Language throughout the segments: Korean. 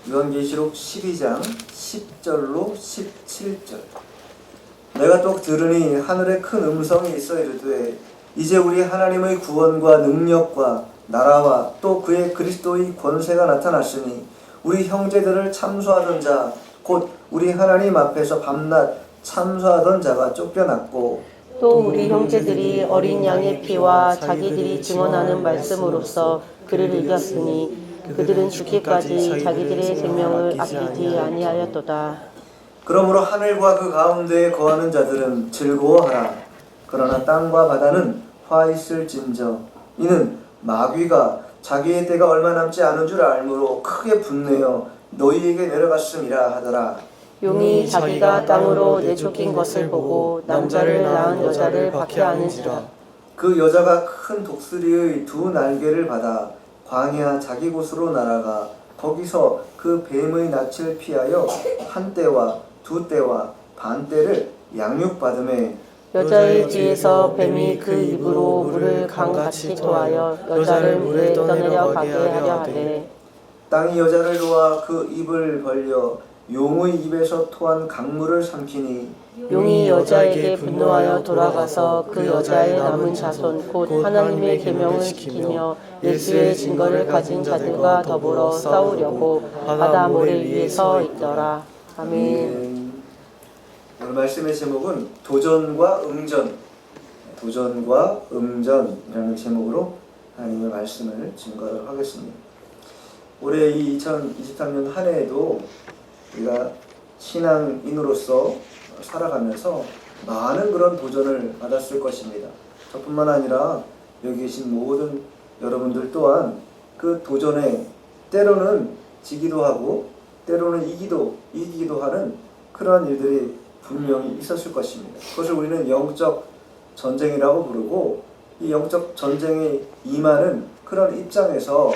요한계시록 12장 10절로 17절. 내가 또 들으니 하늘에 큰 음성이 있어 이르되 이제 우리 하나님의 구원과 능력과 나라와 또 그의 그리스도의 권세가 나타났으니 우리 형제들을 참소하던 자 곧 우리 하나님 앞에서 밤낮 참소하던 자가 쫓겨났고 또 우리 형제들이 어린 양의 피와 자기들이 증언하는 말씀으로써 그를 이겼으니 그들은 죽기까지 자기들의 생명을 아끼지 아니하였도다. 그러므로 하늘과 그 가운데에 거하는 자들은 즐거워하라. 그러나 땅과 바다는 화 있을진저 이는 마귀가 자기의 때가 얼마 남지 않은 줄 알므로 크게 분내어 너희에게 내려갔음이라 하더라. 용이 자기가 땅으로 내쫓긴 것을 보고 남자를 낳은 여자를 박해하는지라. 그 여자가 큰 독수리의 두 날개를 받아 광야 자기 곳으로 날아가 거기서 그 뱀의 낯을 피하여 한 때와 두 때와 반 때를 양육받음에 여자의 뒤에서 뱀이 그 입으로 물을 강같이 토하여 여자를 물에 떠내려가게 하려 하되 땅이 여자를 놓아 그 입을 벌려 용의 입에서 토한 강물을 삼키니 용이 여자에게 분노하여 돌아가서 그 여자의 남은 자손 곧 하나님의 계명을 지키며 예수의 증거를 가진 자들과 더불어 싸우려고 바다 모래 위에 서 있더라. 아멘. 오늘 말씀의 제목은 도전과 응전, 도전과 응전이라는 제목으로 하나님의 말씀을 증거를 하겠습니다. 올해 이 2023년 한 해에도 우리가 신앙인으로서 살아가면서 많은 그런 도전을 받았을 것입니다. 저뿐만 아니라 여기 계신 모든 여러분들 또한 그 도전에 때로는 지기도 하고 때로는 이기기도 하는 그러한 일들이 분명히 있었을 것입니다. 그것을 우리는 영적 전쟁이라고 부르고 이 영적 전쟁에 임하는 그런 입장에서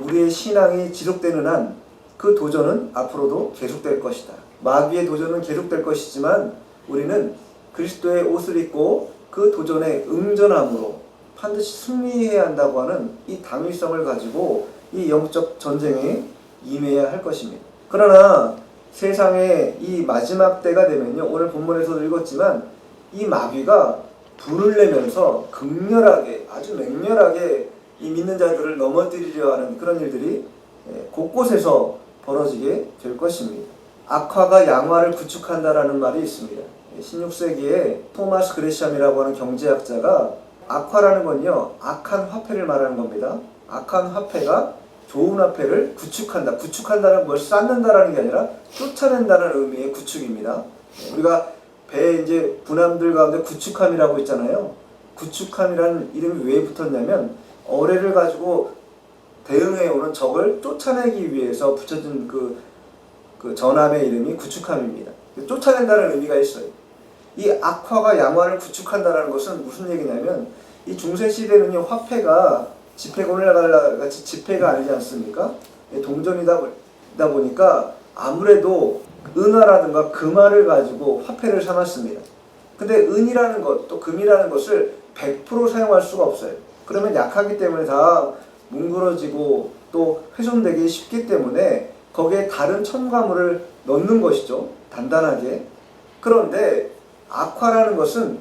우리의 신앙이 지속되는 한 그 도전은 앞으로도 계속될 것이다. 마귀의 도전은 계속될 것이지만 우리는 그리스도의 옷을 입고 그 도전에 응전함으로 반드시 승리해야 한다고 하는 이 당위성을 가지고 이 영적 전쟁에 임해야 할 것입니다. 그러나 세상의 이 마지막 때가 되면요, 오늘 본문에서도 읽었지만 이 마귀가 불을 내면서 극렬하게 아주 맹렬하게 이 믿는 자들을 넘어뜨리려 하는 그런 일들이 곳곳에서 벌어지게 될 것입니다. 악화가 양화를 구축한다라는 말이 있습니다. 16세기에 토마스 그레샴이라고 하는 경제학자가 악화라는 건요, 악한 화폐를 말하는 겁니다. 악한 화폐가 좋은 화폐를 구축한다. 구축한다는 걸 쌓는다라는 게 아니라 쫓아낸다는 의미의 구축입니다. 우리가 배 이제 군함들 가운데 구축함이라고 있잖아요. 구축함이라는 이름이 왜 붙었냐면 어뢰를 가지고 대응해오는 적을 쫓아내기 위해서 붙여진 그 전함의 이름이 구축함입니다. 쫓아낸다는 의미가 있어요. 이 악화가 양화를 구축한다는 것은 무슨 얘기냐면 이 중세시대는요, 화폐가 지폐가 오늘날 같이 지폐가 아니지 않습니까? 동전이다 보니까 아무래도 은화라든가 금화를 가지고 화폐를 사놨습니다. 근데 은이라는 것, 또 금이라는 것을 100% 사용할 수가 없어요. 그러면 약하기 때문에 다 뭉그러지고 또 훼손되기 쉽기 때문에 거기에 다른 첨가물을 넣는 것이죠. 단단하게. 그런데 악화라는 것은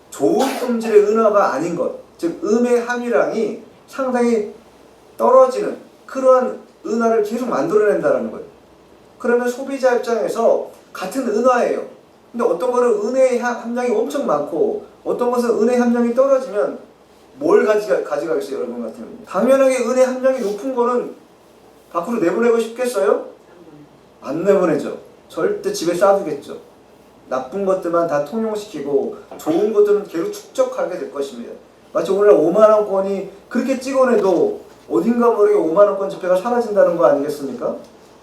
좋은 품질의 은화가 아닌 것, 즉 음의 함유량이 상당히 떨어지는 그러한 은화를 계속 만들어낸다는 거예요. 그러면 소비자 입장에서 같은 은화예요. 근데 어떤 거는 은의 함량이 엄청 많고 어떤 것은 은의 함량이 떨어지면 뭘 가져가겠어요, 여러분 같으면? 당연하게 은의 함량이 높은 거는 밖으로 내보내고 싶겠어요? 안 내보내죠. 절대 집에 쌓아두겠죠. 나쁜 것들만 다 통용시키고 좋은 것들은 계속 축적하게 될 것입니다. 마치 오늘 5만원권이 그렇게 찍어내도 어딘가 모르게 5만원권 지폐가 사라진다는 거 아니겠습니까?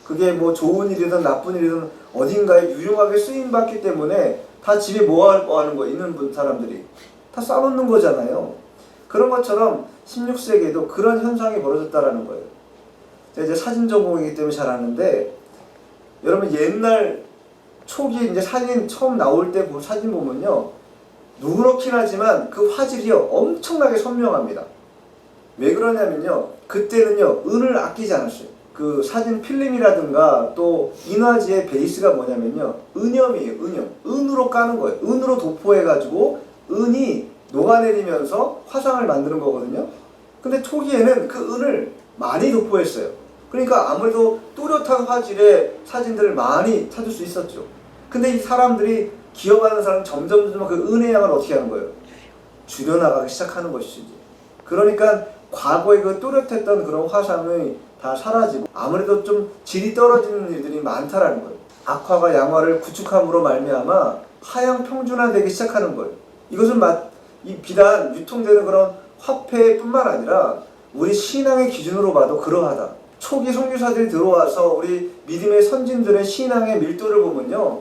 그게 뭐 좋은 일이든 나쁜 일이든 어딘가에 유용하게 쓰임받기 때문에 다 집에 모아하는 거 있는 사람들이 다 쌓아놓는 거잖아요. 그런 것처럼 16세기에도 그런 현상이 벌어졌다라는 거예요. 제가 이제 사진 전공이기 때문에 잘 아는데 여러분 옛날 초기 이제 사진 처음 나올 때 사진 보면요, 누렇긴 하지만 그 화질이요 엄청나게 선명합니다. 왜 그러냐면요, 그때는요 은을 아끼지 않았어요. 그 사진 필름이라든가 또 인화지의 베이스가 뭐냐면요, 은염이에요. 은으로 까는 거예요. 은으로 도포해가지고 은이 녹아내리면서 화상을 만드는 거거든요. 근데 초기에는 그 은을 많이 도포했어요. 그러니까 아무래도 뚜렷한 화질의 사진들을 많이 찾을 수 있었죠. 근데 이 사람들이 기억하는 사람은 점점 그 은의 양을 어떻게 하는 거예요? 줄여나가기 시작하는 것이지. 그러니까 과거에 그 뚜렷했던 그런 화상이 다 사라지고 아무래도 좀 질이 떨어지는 일들이 많다라는 거예요. 악화가 양화를 구축함으로 말미암아 하향 평준화되기 시작하는 거예요. 이것은 이 비단 유통되는 그런 화폐뿐만 아니라 우리 신앙의 기준으로 봐도 그러하다. 초기 선교사들이 들어와서 우리 믿음의 선진들의 신앙의 밀도를 보면요,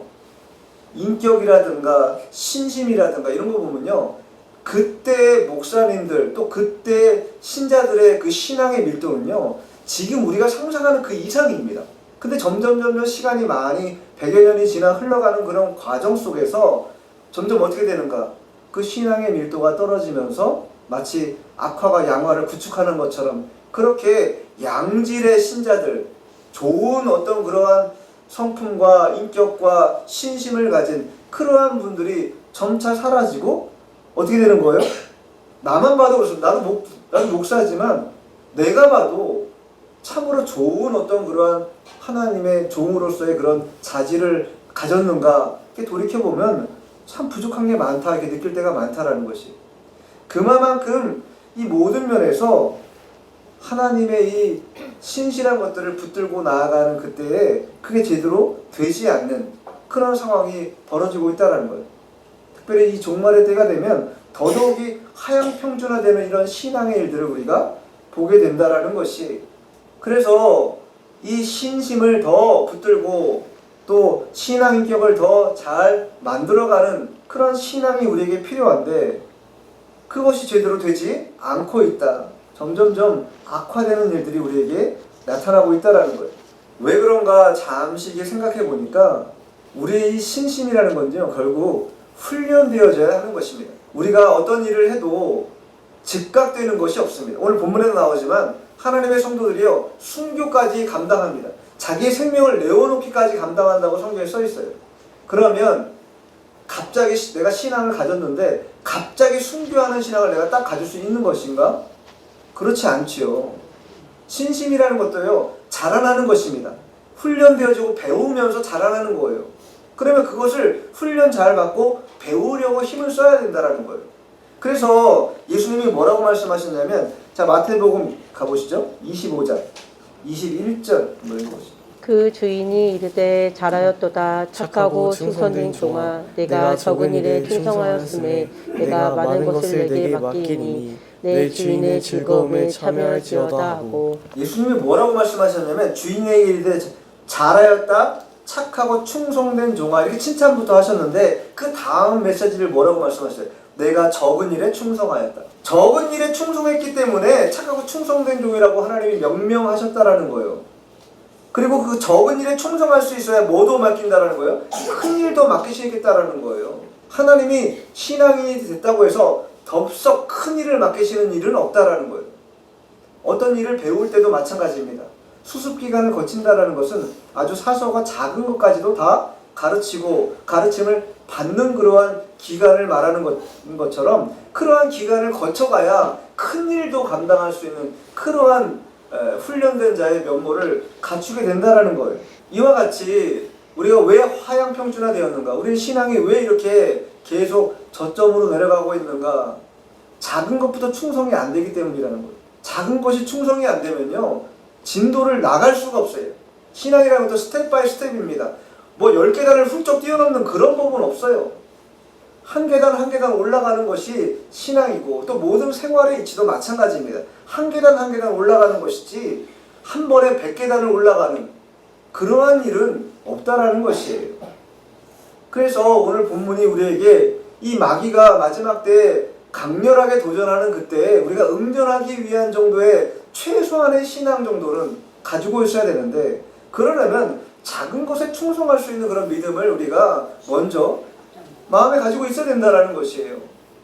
인격이라든가 신심이라든가 이런 거 보면요, 그때 목사님들 또 그때 신자들의 그 신앙의 밀도는요, 지금 우리가 상상하는 그 이상입니다. 근데 점점 시간이 많이 100여 년이 지나 흘러가는 그런 과정 속에서 점점 어떻게 되는가? 그 신앙의 밀도가 떨어지면서 마치 악화가 양화를 구축하는 것처럼 그렇게 양질의 신자들, 좋은 어떤 그러한 성품과 인격과 신심을 가진 그러한 분들이 점차 사라지고 어떻게 되는 거예요? 나만 봐도 그렇습니다. 나도 목사지만 내가 봐도 참으로 좋은 어떤 그러한 하나님의 종으로서의 그런 자질을 가졌는가 이렇게 돌이켜보면 참 부족한 게 많다 이렇게 느낄 때가 많다라는 것이, 그만큼 이 모든 면에서 하나님의 이 신실한 것들을 붙들고 나아가는 그때에 그게 제대로 되지 않는 그런 상황이 벌어지고 있다는 거예요. 특별히 이 종말의 때가 되면 더더욱이 하향 평준화되는 이런 신앙의 일들을 우리가 보게 된다라는 것이, 그래서 이 신심을 더 붙들고 또 신앙 인격을 더 잘 만들어가는 그런 신앙이 우리에게 필요한데 그것이 제대로 되지 않고 있다. 점점점 악화되는 일들이 우리에게 나타나고 있다는 거예요. 왜 그런가 잠시 이게 생각해 보니까 우리의 신심이라는 건요, 결국 훈련되어져야 하는 것입니다. 우리가 어떤 일을 해도 즉각되는 것이 없습니다. 오늘 본문에도 나오지만 하나님의 성도들이요, 순교까지 감당합니다. 자기의 생명을 내어놓기까지 감당한다고 성경에 써 있어요. 그러면 갑자기 내가 신앙을 가졌는데 갑자기 순교하는 신앙을 내가 딱 가질 수 있는 것인가? 그렇지 않지요. 신심이라는 것도요, 자라나는 것입니다. 훈련되어지고 배우면서 자라나는 거예요. 그러면 그것을 훈련 잘 받고 배우려고 힘을 써야 된다는 거예요. 그래서 예수님이 뭐라고 말씀하셨냐면, 자, 마태복음 가보시죠. 25장 21절 한번 읽어보시죠. 그 주인이 이르되 잘하였도다 착하고 충성된 종아, 내가 적은 일에 충성하였음에 내가 많은 것을 내게 맡기니 내 주인의 즐거움에 참여할지어다 하고. 예수님이 뭐라고 말씀하셨냐면, 주인에게 이르되 잘하였다 착하고 충성된 종아, 이렇게 칭찬부터 하셨는데 그 다음 메시지를 뭐라고 말씀하셨어요? 내가 적은 일에 충성하였다. 적은 일에 충성했기 때문에 착하고 충성된 종이라고 하나님이 명명하셨다라는 거예요. 그리고 그 적은 일에 충성할 수 있어야 뭐도 맡긴다라는 거예요? 큰 일도 맡기시겠다라는 거예요. 하나님이 신앙인이 됐다고 해서 덥석 큰 일을 맡기시는 일은 없다라는 거예요. 어떤 일을 배울 때도 마찬가지입니다. 수습기간을 거친다라는 것은 아주 사소하고 작은 것까지도 다 가르치고 가르침을 받는 그러한 기간을 말하는 것처럼 그러한 기간을 거쳐가야 큰 일도 감당할 수 있는 그러한 훈련된 자의 면모를 갖추게 된다라는 거예요. 이와 같이 우리가 왜 하향 평준화되었는가? 우리 신앙이 왜 이렇게 계속 저점으로 내려가고 있는가? 작은 것부터 충성이 안 되기 때문이라는 거예요. 작은 것이 충성이 안 되면요, 진도를 나갈 수가 없어요. 신앙이라는 것도 스텝 바이 스텝입니다. 뭐 10계단을 훌쩍 뛰어넘는 그런 법은 없어요. 한 계단 한 계단 올라가는 것이 신앙이고, 또 모든 생활의 이치도 마찬가지입니다. 한 계단 한 계단 올라가는 것이지 한 번에 100계단을 올라가는 그러한 일은 없다라는 것이에요. 그래서 오늘 본문이 우리에게 이 마귀가 마지막 때에 강렬하게 도전하는 그때 우리가 응전하기 위한 정도의 최소한의 신앙 정도는 가지고 있어야 되는데, 그러려면 작은 것에 충성할 수 있는 그런 믿음을 우리가 먼저 마음에 가지고 있어야 된다는 것이에요.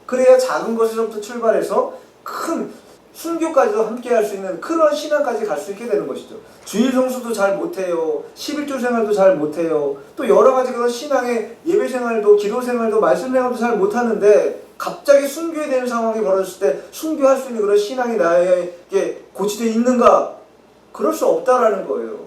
그래야 작은 것에서부터 출발해서 큰 순교까지도 함께 할 수 있는 그런 신앙까지 갈 수 있게 되는 것이죠. 주일 성수도 잘 못해요. 11조 생활도 잘 못해요. 또 여러 가지 그런 신앙의 예배 생활도, 기도 생활도, 말씀 생활도 잘 못하는데 갑자기 순교해야 되는 상황이 벌어졌을 때 순교할 수 있는 그런 신앙이 나에게 고치되어 있는가? 그럴 수 없다라는 거예요.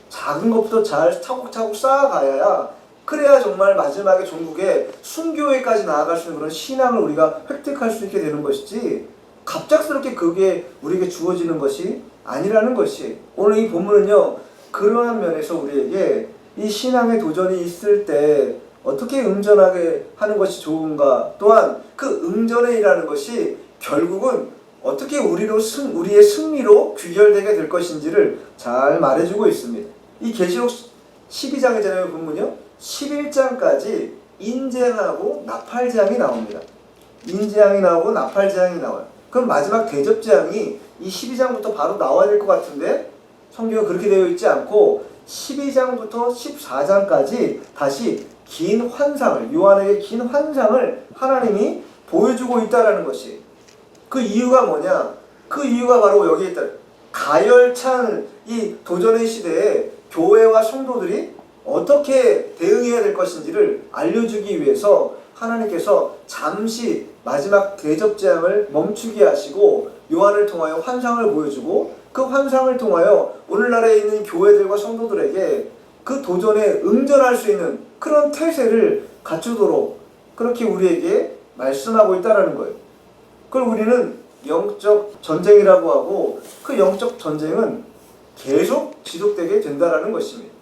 작은 것부터 잘 차곡차곡 쌓아가야 그래야 정말 마지막에 종국에 순교회까지 나아갈 수 있는 그런 신앙을 우리가 획득할 수 있게 되는 것이지 갑작스럽게 그게 우리에게 주어지는 것이 아니라는 것이 오늘 이 본문은요 그러한 면에서 우리에게 이 신앙의 도전이 있을 때 어떻게 응전하게 하는 것이 좋은가 또한 그 응전회라는 것이 결국은 어떻게 우리의 승리로 귀결되게 될 것인지를 잘 말해주고 있습니다. 이 계시록 12장이잖아요. 본문이요. 11장까지 인재앙하고 나팔재앙이 나옵니다. 인재앙이 나오고 나팔재앙이 나와요. 그럼 마지막 대접재앙이 이 12장부터 바로 나와야 될 것 같은데 성경은 그렇게 되어 있지 않고 12장부터 14장까지 다시 긴 환상을 요한에게 긴 환상을 하나님이 보여주고 있다라는 것이 그 이유가 뭐냐? 그 이유가 바로 여기에 있다. 가열찬 이 도전의 시대에 교회와 성도들이 어떻게 대응해야 될 것인지를 알려주기 위해서 하나님께서 잠시 마지막 대접재앙을 멈추게 하시고 요한을 통하여 환상을 보여주고 그 환상을 통하여 오늘날에 있는 교회들과 성도들에게 그 도전에 응전할 수 있는 그런 태세를 갖추도록 그렇게 우리에게 말씀하고 있다는 거예요. 그걸 우리는 영적 전쟁이라고 하고 그 영적 전쟁은 계속 지속되게 된다는 것입니다.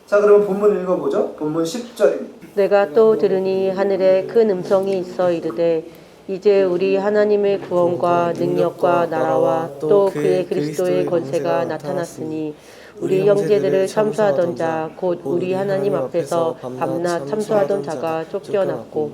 자, 그러면 본문 읽어보죠. 본문 10절입니다. 내가 또 들으니 하늘에 큰 음성이 있어 이르되 이제 우리 하나님의 구원과 능력과 나라와 또 그의 그리스도의 권세가 나타났으니 우리 형제들을 참수하던 자 곧 우리 하나님 앞에서 밤낮 참수하던 자가 쫓겨났고.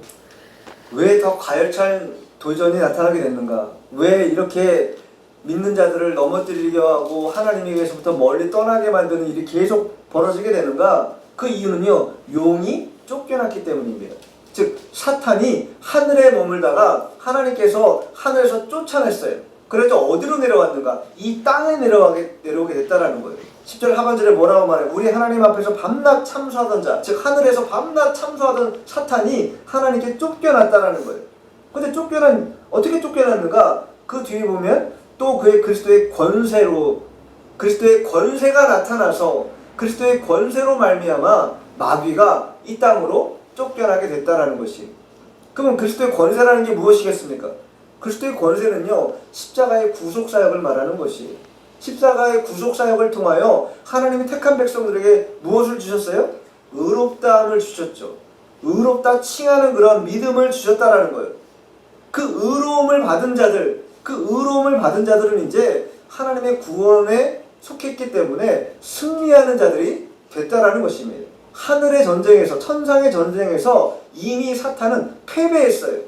왜 더 가열찬 도전이 나타나게 됐는가? 왜 이렇게 믿는 자들을 넘어뜨리려 하고 하나님에게서부터 멀리 떠나게 만드는 일이 계속 벌어지게 되는가? 그 이유는요, 용이 쫓겨났기 때문입니다. 즉 사탄이 하늘에 머물다가 하나님께서 하늘에서 쫓아냈어요. 그래서 어디로 내려왔는가? 이 땅에 내려오게 됐다라는 거예요. 10절 하반절에 뭐라고 말해요? 우리 하나님 앞에서 밤낮 참수하던 자, 즉 하늘에서 밤낮 참수하던 사탄이 하나님께 쫓겨났다라는 거예요. 근데 어떻게 쫓겨났는가? 그 뒤에 보면 또 그의 그리스도의 권세로 그리스도의 권세가 나타나서 그리스도의 권세로 말미암아 마귀가 이 땅으로 쫓겨나게 됐다라는 것이. 그러면 그리스도의 권세라는 게 무엇이겠습니까? 그리스도의 권세는요 십자가의 구속사역을 말하는 것이. 십자가의 구속사역을 통하여 하나님이 택한 백성들에게 무엇을 주셨어요? 의롭다함을 주셨죠. 의롭다 칭하는 그런 믿음을 주셨다라는 거예요. 그 의로움을 받은 자들은 이제 하나님의 구원에 속했기 때문에 승리하는 자들이 됐다라는 것입니다. 하늘의 전쟁에서 천상의 전쟁에서 이미 사탄은 패배했어요.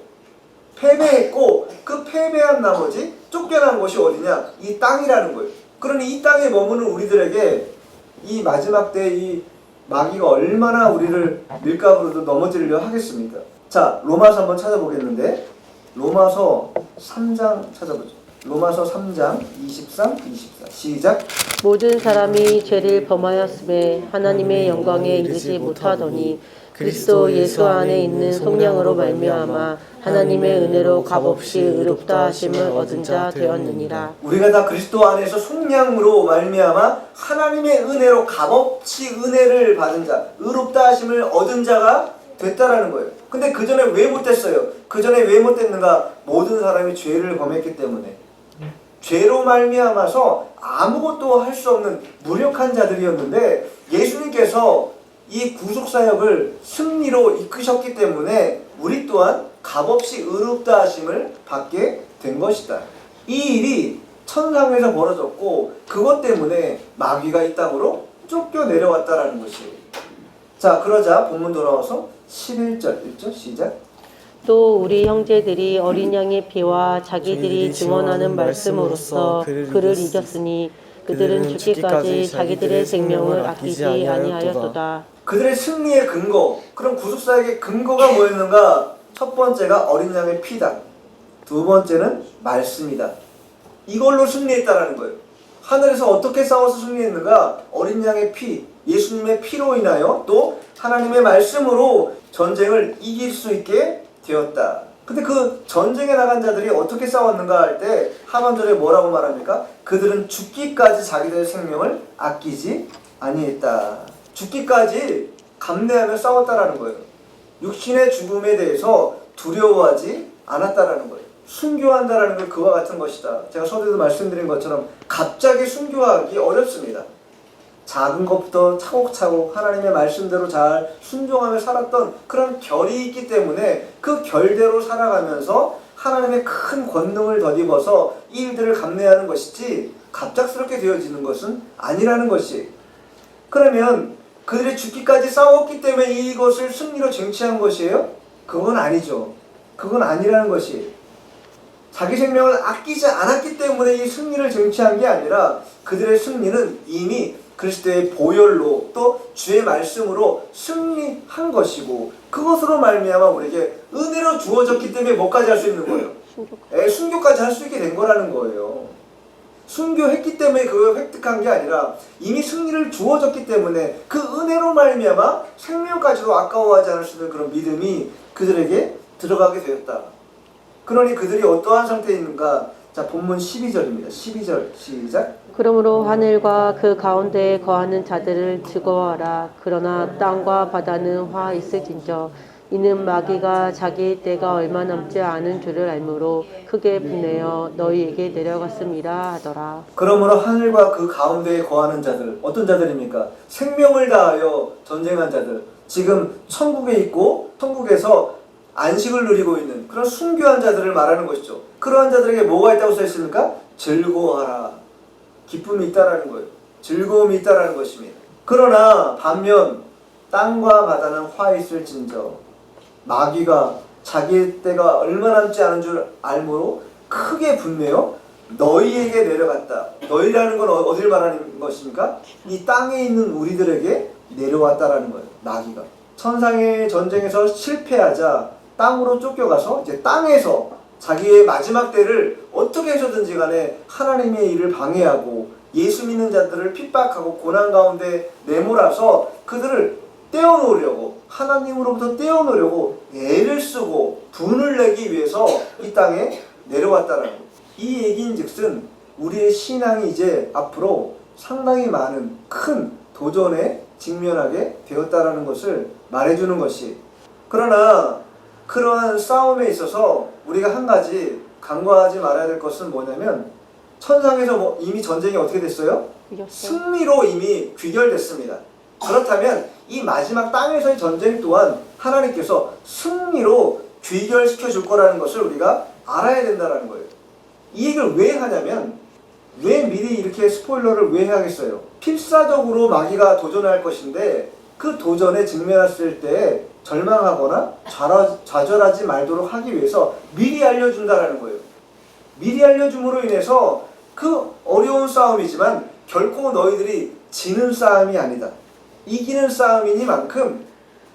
패배했고 그 패배한 나머지 쫓겨난 곳이 어디냐? 이 땅이라는 거예요. 그러니 이 땅에 머무는 우리들에게 이 마지막 때 이 마귀가 얼마나 우리를 밀가부로도 넘어뜨리려 하겠습니까? 자, 로마서 한번 찾아보겠는데 로마서 3장 찾아보죠. 로마서 3장 23, 24 시작. 모든 사람이 죄를 범하였음에 하나님의 영광에 이르지 못하더니 그리스도 예수 안에 있는 성령으로 말미암아 하나님의 은혜로 값없이 의롭다 하심을 얻은 자 되었느니라. 우리가 다 그리스도 안에서 속량으로 말미암아 하나님의 은혜로 값없이 은혜를 받은 자, 의롭다 하심을 얻은 자가 됐다라는 거예요. 근데 그 전에 왜 못됐어요? 그 전에 왜 못됐는가? 모든 사람이 죄를 범했기 때문에. 죄로 말미암아서 아무것도 할 수 없는 무력한 자들이었는데 예수님께서 이 구속사역을 승리로 이끄셨기 때문에 우리 또한 값없이 의롭다 하심을 받게 된 것이다. 이 일이 천상에서 벌어졌고 그것 때문에 마귀가 이 땅으로 쫓겨 내려왔다라는 것이에요. 자, 그러자 본문 돌아와서 11절 읽죠. 시작. 또 우리 형제들이 어린 양의 피와 자기들이 증언하는 말씀으로써 그를 이겼으니 그들은 죽기까지 자기들의 생명을 아끼지 아니하였도다. 그들의 승리의 근거, 그럼 구속사역의 근거가 뭐였는가? 첫 번째가 어린 양의 피다. 두 번째는 말씀이다. 이걸로 승리했다라는 거예요. 하늘에서 어떻게 싸워서 승리했는가? 어린 양의 피, 예수님의 피로 인하여 또 하나님의 말씀으로 전쟁을 이길 수 있게 되었다. 근데 그 전쟁에 나간 자들이 어떻게 싸웠는가 할 때 하반절에 뭐라고 말합니까? 그들은 죽기까지 자기들의 생명을 아끼지 아니했다. 죽기까지 감내하며 싸웠다라는 거예요. 육신의 죽음에 대해서 두려워하지 않았다라는 거예요. 순교한다라는 건 그와 같은 것이다. 제가 서두에도 말씀드린 것처럼 갑자기 순교하기 어렵습니다. 작은 것부터 차곡차곡 하나님의 말씀대로 잘 순종하며 살았던 그런 결이 있기 때문에 그 결대로 살아가면서 하나님의 큰 권능을 덧입어서 이 일들을 감내하는 것이지 갑작스럽게 되어지는 것은 아니라는 것이. 그러면 그들이 죽기까지 싸웠기 때문에 이것을 승리로 쟁취한 것이에요? 그건 아니죠. 그건 아니라는 것이. 자기 생명을 아끼지 않았기 때문에 이 승리를 쟁취한 게 아니라 그들의 승리는 이미 그리스도의 보혈로 또 주의 말씀으로 승리한 것이고 그것으로 말미암아 우리에게 은혜로 주어졌기 때문에 뭐까지 할 수 있는 거예요? 순교까지 할 수 있게 된 거라는 거예요. 순교했기 때문에 그걸 획득한 게 아니라 이미 승리를 주어졌기 때문에 그 은혜로 말미암아 생명까지도 아까워하지 않을 수 있는 그런 믿음이 그들에게 들어가게 되었다. 그러니 그들이 어떠한 상태에 있는가? 자, 본문 12절입니다. 12절 시작. 그러므로 하늘과 그 가운데에 거하는 자들을 즐거워하라. 그러나 땅과 바다는 화 있을진저 이는 마귀가 자기 때가 얼마 남지 않은 줄을 알므로 크게 분내어 너희에게 내려갔음이라 하더라. 그러므로 하늘과 그 가운데에 거하는 자들, 어떤 자들입니까? 생명을 다하여 전쟁한 자들, 지금 천국에 있고 천국에서 안식을 누리고 있는 그런 순교한 자들을 말하는 것이죠. 그러한 자들에게 뭐가 있다고 써 있습니까? 즐거워하라. 기쁨이 있다라는 거예요. 즐거움이 있다라는 것입니다. 그러나 반면 땅과 바다는 화 있을진저 마귀가 자기 때가 얼마 남지 않은 줄 알므로 크게 분내어 너희에게 내려갔다. 너희라는 건 어딜 말하는 것입니까? 이 땅에 있는 우리들에게 내려왔다라는 거예요. 마귀가. 천상의 전쟁에서 실패하자 땅으로 쫓겨가서 이제 땅에서 자기의 마지막 때를 어떻게 해서든지 간에 하나님의 일을 방해하고 예수 믿는 자들을 핍박하고 고난 가운데 내몰아서 그들을 떼어놓으려고 하나님으로부터 떼어놓으려고 애를 쓰고 분을 내기 위해서 이 땅에 내려왔다는 거예요. 이 얘기인즉슨 우리의 신앙이 이제 앞으로 상당히 많은 큰 도전에 직면하게 되었다라는 것을 말해주는 것이. 그러나 그러한 싸움에 있어서 우리가 한 가지 간과하지 말아야 될 것은 뭐냐면 천상에서 이미 전쟁이 어떻게 됐어요? 승리로 이미 귀결됐습니다. 그렇다면 이 마지막 땅에서의 전쟁 또한 하나님께서 승리로 귀결시켜 줄 거라는 것을 우리가 알아야 된다는 거예요. 이 얘기를 왜 하냐면 왜 미리 이렇게 스포일러를 왜 해야겠어요? 필사적으로 마귀가 도전할 것인데 그 도전에 직면했을 때 절망하거나 좌절하지 말도록 하기 위해서 미리 알려준다라는 거예요. 미리 알려줌으로 인해서 그 어려운 싸움이지만 결코 너희들이 지는 싸움이 아니다. 이기는 싸움이니만큼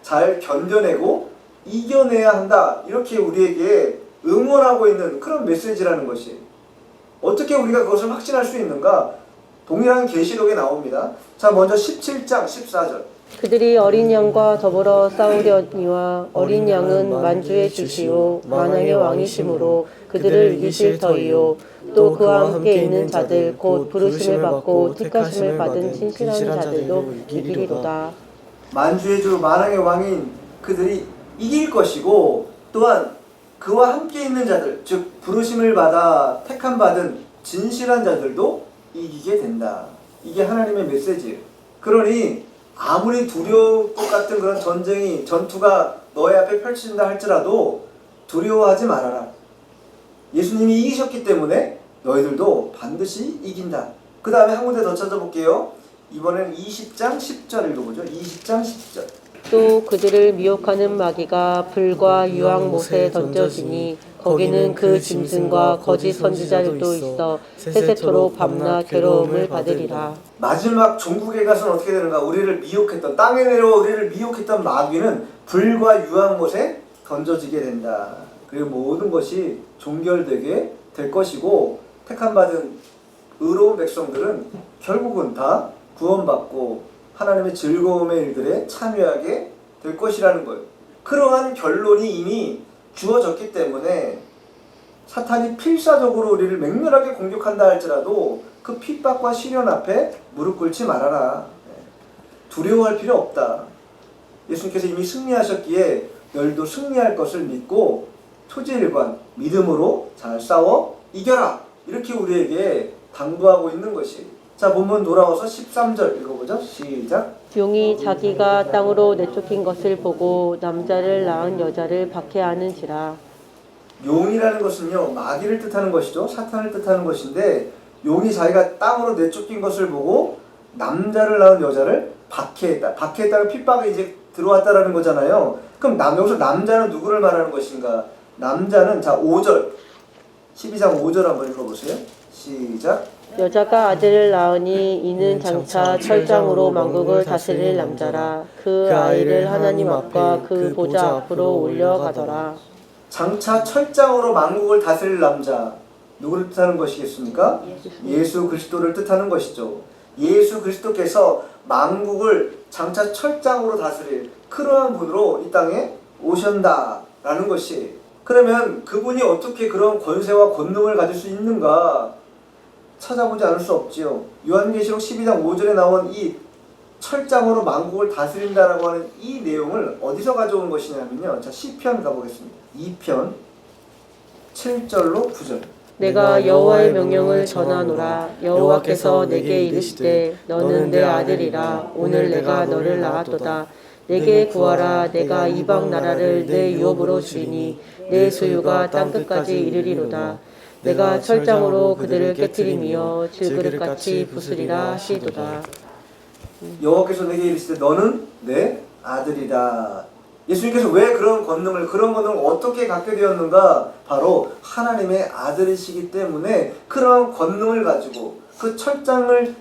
잘 견뎌내고 이겨내야 한다. 이렇게 우리에게 응원하고 있는 그런 메시지라는 것이. 어떻게 우리가 그것을 확신할 수 있는가? 동일한 계시록에 나옵니다. 자, 먼저 17장 14절. 그들이 어린 양과 더불어 싸우려니와 어린 양은 만주의 주시요 만왕의 왕이심으로 그들을 이기실 터이요 또 그와 함께 있는 자들 곧 부르심을 받고 택하심을 받은 신실한 자들도 이기리로다. 만주의 주 만왕의 왕인 그들이 이길 것이고 또한 그와 함께 있는 자들 즉 부르심을 받아 택함 받은 진실한 자들도 이기게 된다. 이게 하나님의 메시지예요. 그러니 아무리 두려울 것 같은 그런 전투가 너의 앞에 펼쳐진다 할지라도 두려워하지 말아라. 예수님이 이기셨기 때문에 너희들도 반드시 이긴다. 그 다음에 한 군데 더 찾아볼게요. 이번엔 20장 10절 읽어보죠. 20장 10절. 또 그들을 미혹하는 마귀가 불과 유황 못에 던져지니 거기는 그 짐승과 거짓 선지자들도 있어 세세토록 밤낮 괴로움을 받으리라. 마지막 종국에 가서는 어떻게 되는가? 우리를 미혹했던 땅에 내려와 우리를 미혹했던 마귀는 불과 유황못에 던져지게 된다. 그리고 모든 것이 종결되게 될 것이고 택함받은 의로운 백성들은 결국은 다 구원받고 하나님의 즐거움의 일들에 참여하게 될 것이라는 거예요. 그러한 결론이 이미 주어졌기 때문에 사탄이 필사적으로 우리를 맹렬하게 공격한다 할지라도 그 핍박과 시련 앞에 무릎 꿇지 말아라. 두려워할 필요 없다. 예수님께서 이미 승리하셨기에 너희도 승리할 것을 믿고 토지일관 믿음으로 잘 싸워 이겨라. 이렇게 우리에게 당부하고 있는 것이. 자, 본문 돌아와서 13절 읽어보죠. 시작. 용이 자기가 땅으로 내쫓긴 것을 보고 남자를 낳은 여자를 박해하는지라. 용이라는 것은요, 마귀를 뜻하는 것이죠. 사탄을 뜻하는 것인데, 용이 자기가 땅으로 내쫓긴 것을 보고 남자를 낳은 여자를 박해했다. 박해했다는 핍박이 이제 들어왔다라는 거잖아요. 그럼 여기서 남자는 누구를 말하는 것인가? 남자는, 자, 5절 12장 5절 한번 읽어보세요. 시작. 여자가 아들을 낳으니 이는 장차 철장으로 만국을 다스릴 남자라. 그 아이를 하나님 앞과 그 보좌 앞으로 올려가더라. 장차 철장으로 만국을 다스릴 남자, 누구를 뜻하는 것이겠습니까? 예수 그리스도를 뜻하는 것이죠. 예수 그리스도께서 만국을 장차 철장으로 다스릴 그러한 분으로 이 땅에 오신다라는 것이. 그러면 그분이 어떻게 그런 권세와 권능을 가질 수 있는가 찾아보지 않을 수 없지요. 요한계시록 12장 5절에 나온 이 철장으로 만국을 다스린다라고 하는 이 내용을 어디서 가져온 것이냐면요. 자, 시편 가보겠습니다. 2편 7절로 9절. 내가 여호와의 명령을 전하노라. 여호와께서 내게 이르시되 너는 내 아들이라. 오늘 내가 너를 낳았도다. 내게 구하라. 내가 이방 나라를 내 유업으로 주리니 내 소유가 땅끝까지 이르리로다. 내가 철장으로 그들을 깨뜨리며 질그릇같이 부수리라 하시도다. 여호와께서 내게 이르시되 너는 내 아들이다. 예수님께서 왜 그런 권능을 어떻게 갖게 되었는가? 바로 하나님의 아들이시기 때문에 그런 권능을 가지고 그 철장의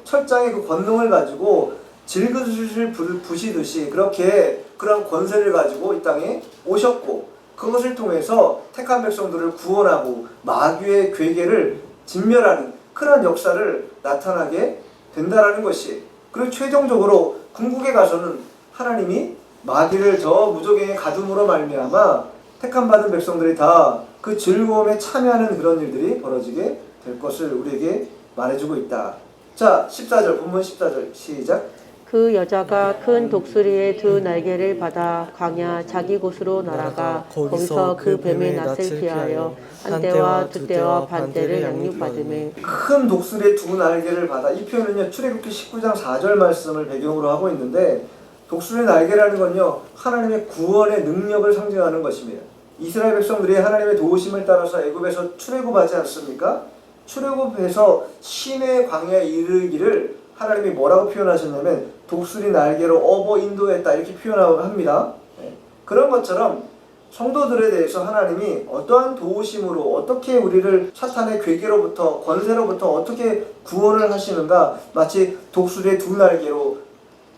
그 권능을 가지고 질그릇을 부시듯이 그렇게 그런 권세를 가지고 이 땅에 오셨고, 그것을 통해서 택한 백성들을 구원하고 마귀의 괴계를 진멸하는 그런 역사를 나타나게 된다라는 것이. 그리고 최종적으로 궁극에 가서는 하나님이 마귀를 저 무적행에 가둠으로 말미암아 택함 받은 백성들이 다 그 즐거움에 참여하는 그런 일들이 벌어지게 될 것을 우리에게 말해주고 있다. 자, 14절 본문 14절 시작. 그 여자가 큰 독수리의 두 날개를 받아 광야 자기 곳으로 날아가 거기서 그 뱀의 낯을 피하여 한 때와 두 때와 반 때를 양육받으매. 큰 독수리의 두 날개를 받아. 이 표현은요, 출애굽기 19장 4절 말씀을 배경으로 하고 있는데, 독수리의 날개라는 건요, 하나님의 구원의 능력을 상징하는 것입니다. 이스라엘 백성들이 하나님의 도우심을 따라서 애굽에서 출애굽하지 않습니까? 출애굽해서 시내 광야에 이르기를 하나님이 뭐라고 표현하셨냐면 독수리 날개로 업어 인도했다, 이렇게 표현하고 합니다. 그런 것처럼 성도들에 대해서 하나님이 어떠한 도우심으로 어떻게 우리를 사탄의 괴계로부터 권세로부터 어떻게 구원을 하시는가, 마치 독수리의 두 날개로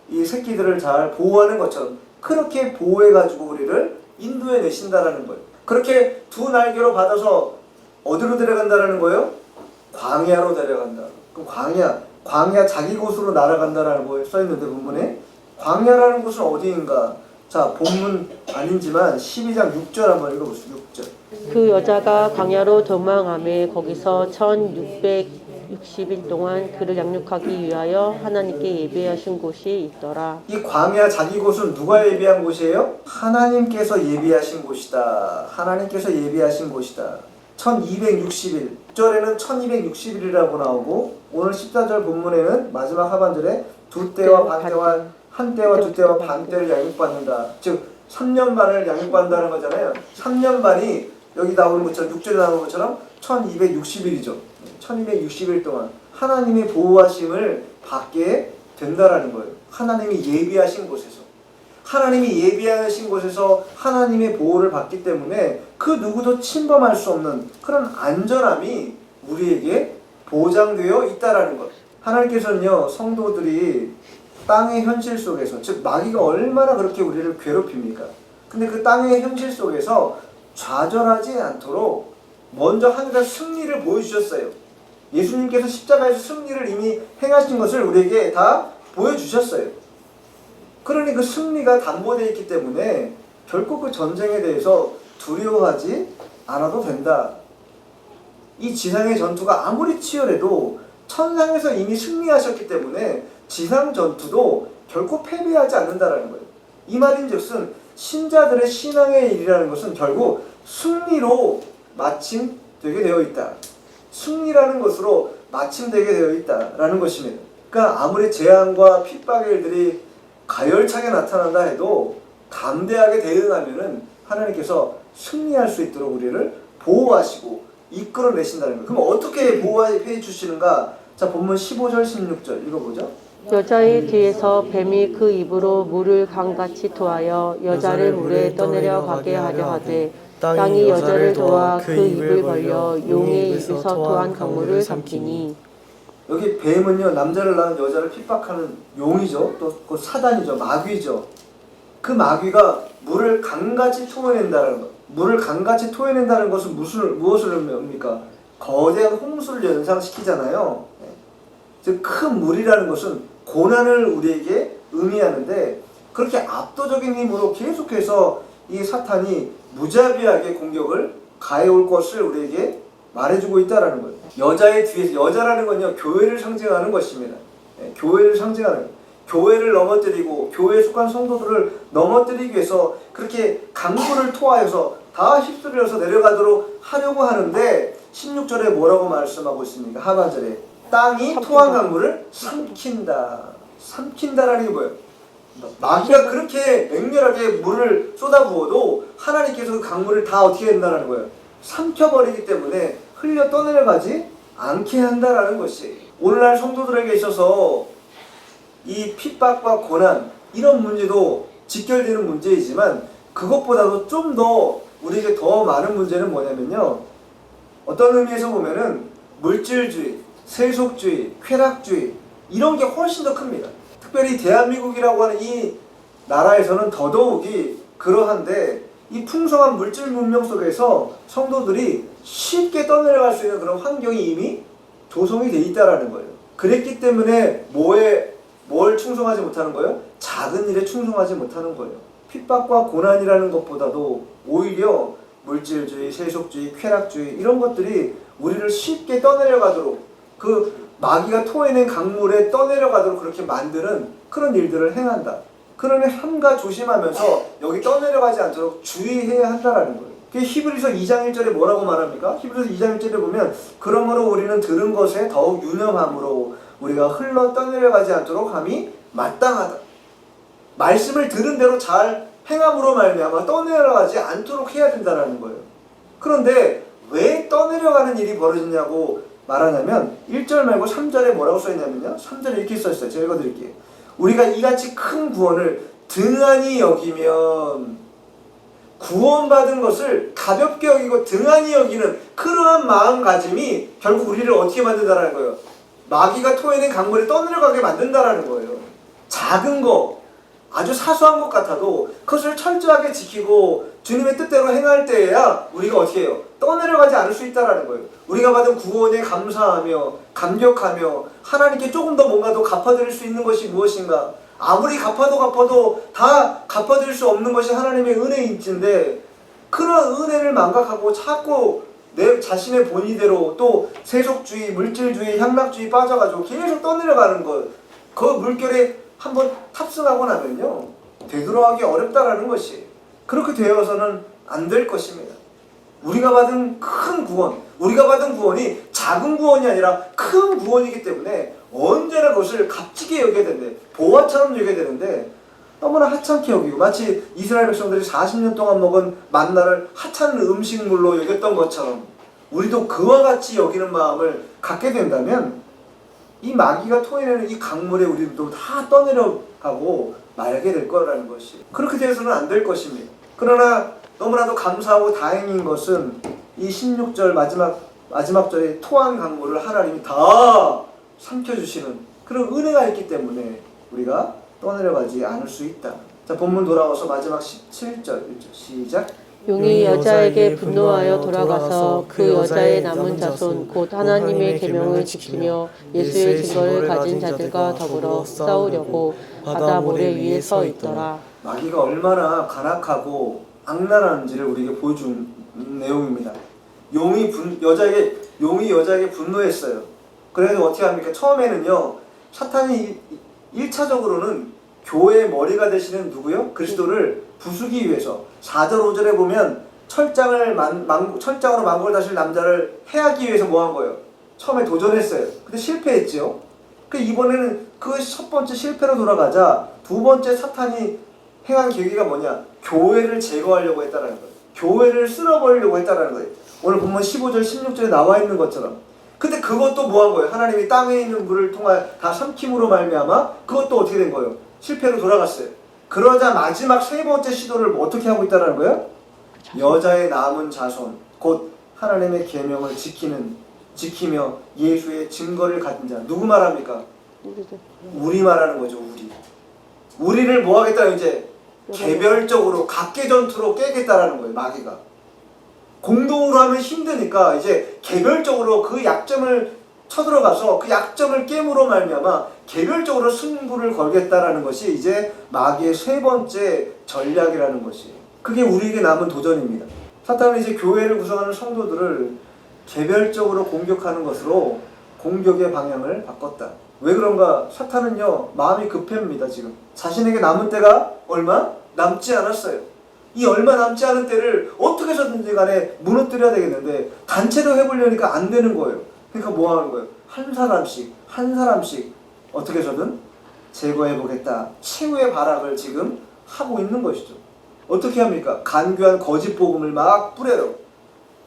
이 새끼들을 잘 보호하는 것처럼 그렇게 보호해가지고 우리를 인도해 내신다라는 거예요. 그렇게 두 날개로 받아서 어디로 데려간다라는 거예요? 광야로 데려간다. 그럼 광야 자기 곳으로 날아간다라는 거 써있는데 본문에 광야라는 곳은 어디인가? 자, 본문 아니지만 12장 6절 한번 읽어보시죠. 6절. 그 여자가 광야로 도망하며 거기서 1660일 동안 그를 양육하기 위하여 하나님께 예배하신 곳이 있더라. 이 광야 자기 곳은 누가 예비한 곳이에요? 하나님께서 예비하신 곳이다. 하나님께서 예비하신 곳이다. 1260일. 6절에는 1260일이라고 나오고 오늘 14절 본문에는 마지막 하반절에 두 때와 반 때와 한 때와 두 때와 반 때를 양육받는다. 즉 3년 반을 양육받는다는 거잖아요. 3년 반이 여기 나오는 것처럼 6절에 나오는 것처럼 1260일이죠. 1260일 동안 하나님의 보호하심을 받게 된다라는 거예요. 하나님이 예비하신 곳에서. 하나님이 예비하신 곳에서 하나님의 보호를 받기 때문에 그 누구도 침범할 수 없는 그런 안전함이 우리에게 보장되어 있다라는 것. 하나님께서는요, 성도들이 땅의 현실 속에서, 즉 마귀가 얼마나 그렇게 우리를 괴롭힙니까? 근데 그 땅의 현실 속에서 좌절하지 않도록 먼저 하늘의 승리를 보여주셨어요. 예수님께서 십자가에서 승리를 이미 행하신 것을 우리에게 다 보여주셨어요. 그러니 그 승리가 담보되어 있기 때문에 결코 그 전쟁에 대해서 두려워하지 않아도 된다. 이 지상의 전투가 아무리 치열해도 천상에서 이미 승리하셨기 때문에 지상 전투도 결코 패배하지 않는다라는 거예요. 이 말인즉슨 신자들의 신앙의 일이라는 것은 결국 승리로 마침되게 되어 있다. 승리라는 것으로 마침되게 되어 있다라는 것입니다. 그러니까 아무리 재앙과 핍박의 일들이 가열차게 나타난다 해도 담대하게 대응하면은 하나님께서 승리할 수 있도록 우리를 보호하시고 이끌어내신다는 거예요. 그럼 어떻게 보호해 주시는가? 자, 본문 15절 16절 읽어보죠. 여자의 뒤에서 뱀이 그 입으로 물을 강같이 토하여 여자를 물에 떠내려 가게 하려 하되 땅이 여자를 도와 그 입을 벌려 용의 입에서 토한 강물을 삼키니. 여기 뱀은요, 남자를 낳은 여자를 핍박하는 용이죠. 또 그 사단이죠. 마귀죠. 그 마귀가 물을 강같이 토해낸다는 것. 물을 강같이 토해낸다는 것은 무엇을 의미합니까? 거대한 홍수를 연상시키잖아요. 즉 큰 물이라는 것은 고난을 우리에게 의미하는데, 그렇게 압도적인 힘으로 계속해서 이 사탄이 무자비하게 공격을 가해올 것을 우리에게 말해주고 있다라는 거예요. 여자의 뒤에서, 여자라는 건요, 교회를 상징하는 것입니다. 교회를 상징하는 거예요. 교회를 넘어뜨리고 교회에 속한 성도들을 넘어뜨리기 위해서 그렇게 강물을 토하여서 다 휩쓸려서 내려가도록 하려고 하는데, 16절에 뭐라고 말씀하고 있습니까? 하반절에 땅이 토한 강물을 삼킨다. 삼킨다라는 게 뭐예요? 마귀가 그렇게 맹렬하게 물을 쏟아부어도 하나님께서 그 강물을 다 어떻게 한다는 거예요? 삼켜버리기 때문에 흘려 떠내려가지 않게 한다라는 것이, 오늘날 성도들에게 있어서 이 핍박과 고난, 이런 문제도 직결되는 문제이지만 그것보다도 좀 더 우리에게 더 많은 문제는 뭐냐면요, 어떤 의미에서 보면은 물질주의, 세속주의, 쾌락주의, 이런 게 훨씬 더 큽니다. 특별히 대한민국이라고 하는 이 나라에서는 더더욱이 그러한데, 이 풍성한 물질 문명 속에서 성도들이 쉽게 떠내려갈 수 있는 그런 환경이 이미 조성이 돼 있다라는 거예요. 그랬기 때문에 뭘 충성하지 못하는 거예요? 작은 일에 충성하지 못하는 거예요. 핍박과 고난이라는 것보다도 오히려 물질주의, 세속주의, 쾌락주의, 이런 것들이 우리를 쉽게 떠내려가도록, 그 마귀가 토해낸 강물에 떠내려가도록 그렇게 만드는 그런 일들을 행한다. 그러니 삼가 조심하면서 여기 떠내려가지 않도록 주의해야 한다라는 거예요. 히브리서 2장 1절에 뭐라고 말합니까? 히브리서 2장 1절에 보면, 그러므로 우리는 들은 것에 더욱 유념함으로 우리가 흘러 떠내려가지 않도록 함이 마땅하다. 말씀을 들은 대로 잘 행함으로 말미암아 떠내려가지 않도록 해야 된다라는 거예요. 그런데 왜 떠내려가는 일이 벌어지냐고 말하냐면, 1절 말고 3절에 뭐라고 써있냐면요, 3절에 이렇게 써있어요. 제가 읽어드릴게요. 우리가 이같이 큰 구원을 등한히 여기면, 구원받은 것을 가볍게 여기고 등한히 여기는 그러한 마음가짐이 결국 우리를 어떻게 만든다라는 거예요? 마귀가 토해낸 강물에 떠내려가게 만든다라는 거예요. 작은 거, 아주 사소한 것 같아도 그것을 철저하게 지키고 주님의 뜻대로 행할 때에야 우리가 어떻게 해요? 떠내려가지 않을 수 있다라는 거예요. 우리가 받은 구원에 감사하며 감격하며 하나님께 조금 더 뭔가 더 갚아드릴 수 있는 것이 무엇인가? 아무리 갚아도 다 갚아드릴 수 없는 것이 하나님의 은혜인데, 그런 은혜를 망각하고 자꾸 내 자신의 본의대로 또 세속주의, 물질주의, 향락주의 빠져가지고 계속 떠내려가는 것, 그 물결에 한번 탑승하고 나면요, 되돌아가기 어렵다라는 것이, 그렇게 되어서는 안 될 것입니다. 우리가 받은 큰 구원, 우리가 받은 구원이 작은 구원이 아니라 큰 구원이기 때문에 언제나 그것을 값지게 여겨야 되는데, 보화처럼 여겨야 되는데 너무나 하찮게 여기고, 마치 이스라엘 백성들이 40년 동안 먹은 만나를 하찮은 음식물로 여겼던 것처럼 우리도 그와 같이 여기는 마음을 갖게 된다면, 이 마귀가 토해내는 이 강물에 우리도 다 떠내려가고 말게 될 거라는 것이, 그렇게 되어서는 안 될 것입니다. 그러나 너무나도 감사하고 다행인 것은 이 16절 마지막 절에 토한 강물을 하나님이 다 삼켜주시는 그런 은혜가 있기 때문에 우리가 떠내려가지 않을 수 있다. 자, 본문 돌아와서 마지막 17절 시작. 용이 여자에게 분노하여 돌아가서 그 여자의 남은 자손 곧 하나님의 계명을 지키며 예수의 증거를 가진 자들과 더불어 싸우려고 바다 모래 위에 서 있더라. 마귀가 얼마나 간악하고 악랄한지를 우리에게 보여준 내용입니다. 용이 여자에게 분노했어요. 그래서 어떻게 합니까? 처음에는요, 사탄이 1차적으로는 교회의 머리가 되시는 누구요? 그리스도를 부수기 위해서 4절 5절에 보면 철장으로 망골 다실 남자를 해하기 위해서 뭐 한 거예요? 처음에 도전했어요. 근데 실패했죠. 이번에는 그 첫 번째 실패로 돌아가자 두 번째 사탄이 행한 계기가 뭐냐? 교회를 제거하려고 했다는 거예요. 교회를 쓸어버리려고 했다는 거예요. 오늘 본문 15절 16절에 나와 있는 것처럼. 근데 그것도 뭐 한 거예요? 하나님이 땅에 있는 물을 통하여 다 삼킴으로 말미암아 그것도 어떻게 된 거예요? 실패로 돌아갔어요. 그러자 마지막 세 번째 시도를 어떻게 하고 있다는 거예요? 여자의 남은 자손 곧 하나님의 계명을 지키며 예수의 증거를 가진 자. 누구 말합니까? 우리 말하는 거죠. 우리를 뭐 하겠다 이제 개별적으로 각계 전투로 깨겠다라는 거예요. 마귀가 공동으로 하면 힘드니까 이제 개별적으로 그 약점을 쳐들어가서 그 약점을 깨므로 말미암아 개별적으로 승부를 걸겠다라는 것이 이제 마귀의 세 번째 전략이라는 것이에요. 그게 우리에게 남은 도전입니다. 사탄은 이제 교회를 구성하는 성도들을 개별적으로 공격하는 것으로 공격의 방향을 바꿨다. 왜 그런가? 사탄은요, 마음이 급합니다. 지금 자신에게 남은 때가 얼마 남지 않았어요. 이 얼마 남지 않은 때를 어떻게 해서든지 간에 무너뜨려야 되겠는데 단체로 해보려니까 안 되는 거예요. 그러니까 뭐 하는 거예요? 한 사람씩 어떻게 해서든 제거해보겠다. 최후의 발악을 지금 하고 있는 것이죠. 어떻게 합니까? 간교한 거짓 복음을 막 뿌려요.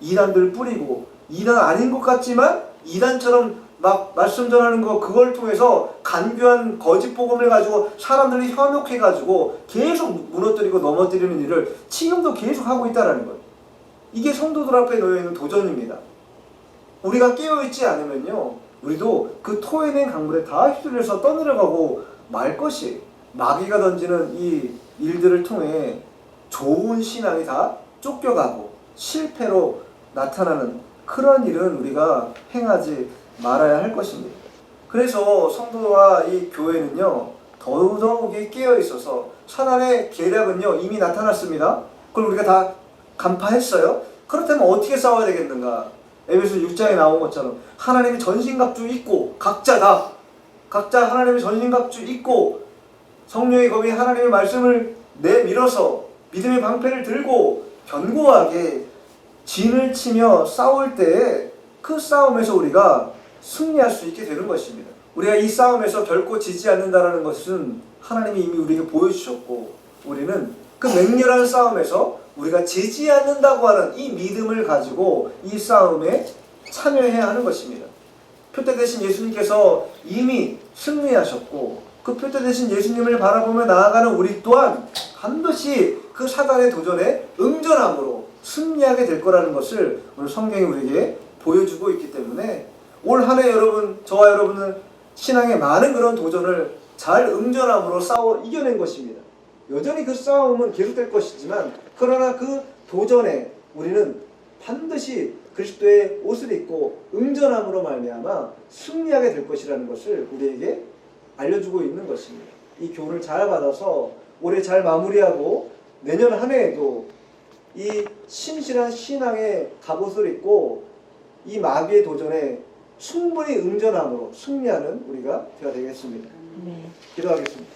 이단들 뿌리고, 이단 아닌 것 같지만 이단처럼 막 말씀 전하는 거, 그걸 통해서 간교한 거짓 복음을 가지고 사람들이 현혹해가지고 계속 무너뜨리고 넘어뜨리는 일을 지금도 계속 하고 있다는 거예요. 이게 성도들 앞에 놓여있는 도전입니다. 우리가 깨어있지 않으면요, 우리도 그 토해낸 강물에 다 휩쓸려서 떠내려가고 말 것이에요. 마귀가 던지는 이 일들을 통해 좋은 신앙이 다 쫓겨가고 실패로 나타나는 그런 일은 우리가 행하지 말아야 할 것입니다. 그래서 성도와 이 교회는요, 더더욱이 깨어있어서 사단의 계략은요 이미 나타났습니다. 그걸 우리가 다 간파했어요. 그렇다면 어떻게 싸워야 되겠는가? 에베소 6장에 나온 것처럼 하나님의 전신갑주 입고 각자 하나님의 전신갑주 입고 성령의 검이 하나님의 말씀을 내밀어서 믿음의 방패를 들고 견고하게 진을 치며 싸울 때에 그 싸움에서 우리가 승리할 수 있게 되는 것입니다. 우리가 이 싸움에서 결코 지지 않는다는 것은 하나님이 이미 우리에게 보여주셨고, 우리는 그 맹렬한 싸움에서 우리가 지지 않는다고 하는 이 믿음을 가지고 이 싸움에 참여해야 하는 것입니다. 표대 되신 예수님께서 이미 승리하셨고, 그 표대 되신 예수님을 바라보며 나아가는 우리 또한 반드시 그 사단의 도전에 응전함으로 승리하게 될 거라는 것을 오늘 성경이 우리에게 보여주고 있기 때문에 올 한 해 저와 여러분은 신앙의 많은 그런 도전을 잘 응전함으로 싸워 이겨낸 것입니다. 여전히 그 싸움은 계속될 것이지만, 그러나 그 도전에 우리는 반드시 그리스도의 옷을 입고 응전함으로 말미암아 승리하게 될 것이라는 것을 우리에게 알려주고 있는 것입니다. 이 교훈을 잘 받아서 올해 잘 마무리하고 내년 한 해에도 이 신실한 신앙의 갑옷을 입고 이 마귀의 도전에 충분히 응전함으로 승리하는 우리가 되어야 되겠습니다. 기도하겠습니다.